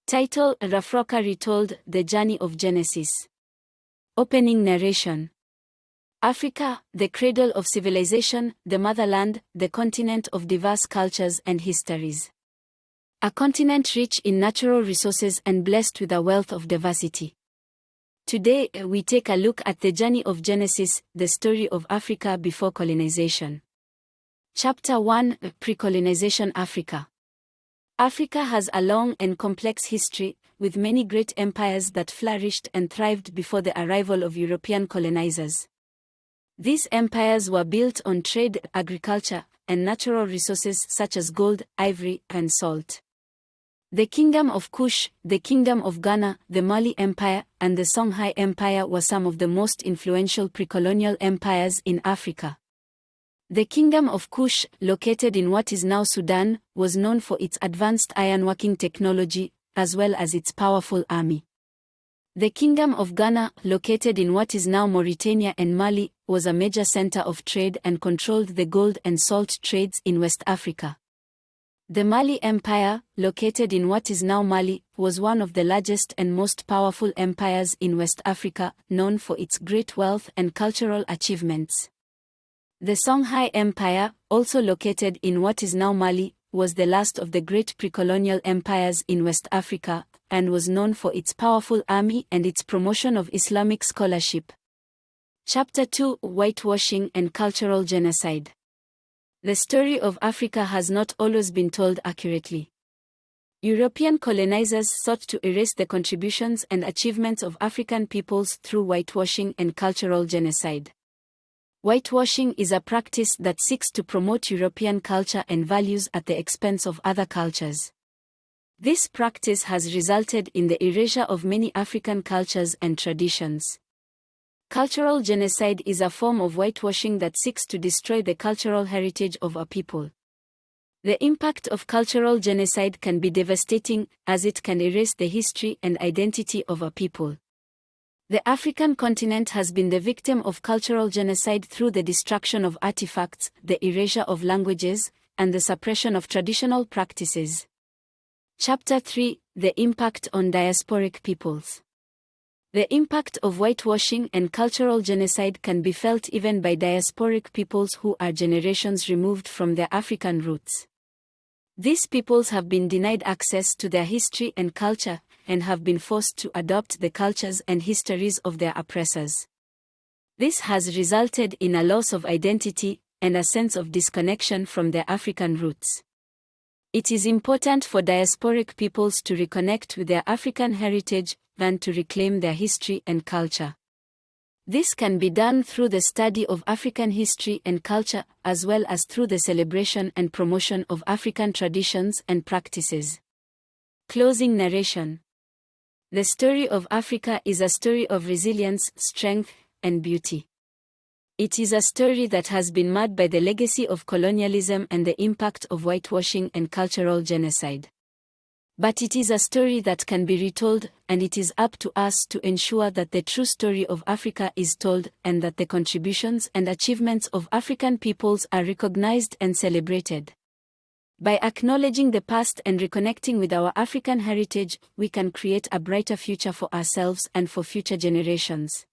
Title: Afraka Retold, The Journey of Genesis. Opening narration. Africa, the cradle of civilization, the motherland, the continent of diverse cultures and histories. A continent rich in natural resources and blessed with a wealth of diversity. Today, we take a look at the journey of Genesis, the story of Africa before colonization. Chapter 1: Pre-colonization Africa. Africa has a long and complex history, with many great empires that flourished and thrived before the arrival of European colonizers. These empires were built on trade, agriculture, and natural resources such as gold, ivory, and salt. The Kingdom of Kush, the Kingdom of Ghana, the Mali Empire, and the Songhai Empire were some of the most influential pre-colonial empires in Africa. The Kingdom of Kush, located in what is now Sudan, was known for its advanced ironworking technology, as well as its powerful army. The Kingdom of Ghana, located in what is now Mauritania and Mali, was a major center of trade and controlled the gold and salt trades in West Africa. The Mali Empire, located in what is now Mali, was one of the largest and most powerful empires in West Africa, known for its great wealth and cultural achievements. The Songhai Empire, also located in what is now Mali, was the last of the great pre-colonial empires in West Africa, and was known for its powerful army and its promotion of Islamic scholarship. Chapter 2: Whitewashing and Cultural Genocide. The story of Africa has not always been told accurately. European colonizers sought to erase the contributions and achievements of African peoples through whitewashing and cultural genocide. Whitewashing is a practice that seeks to promote European culture and values at the expense of other cultures. This practice has resulted in the erasure of many African cultures and traditions. Cultural genocide is a form of whitewashing that seeks to destroy the cultural heritage of a people. The impact of cultural genocide can be devastating, as it can erase the history and identity of a people. The African continent has been the victim of cultural genocide through the destruction of artifacts, the erasure of languages, and the suppression of traditional practices. Chapter 3: The Impact on Diasporic Peoples. The impact of whitewashing and cultural genocide can be felt even by diasporic peoples who are generations removed from their African roots. These peoples have been denied access to their history and culture, and have been forced to adopt the cultures and histories of their oppressors. This has resulted in a loss of identity and a sense of disconnection from their African roots. It is important for diasporic peoples to reconnect with their African heritage and to reclaim their history and culture. This can be done through the study of African history and culture, as well as through the celebration and promotion of African traditions and practices. Closing narration. The story of Africa is a story of resilience, strength, and beauty. It is a story that has been marred by the legacy of colonialism and the impact of whitewashing and cultural genocide. But it is a story that can be retold, and it is up to us to ensure that the true story of Africa is told, and that the contributions and achievements of African peoples are recognized and celebrated. By acknowledging the past and reconnecting with our African heritage, we can create a brighter future for ourselves and for future generations.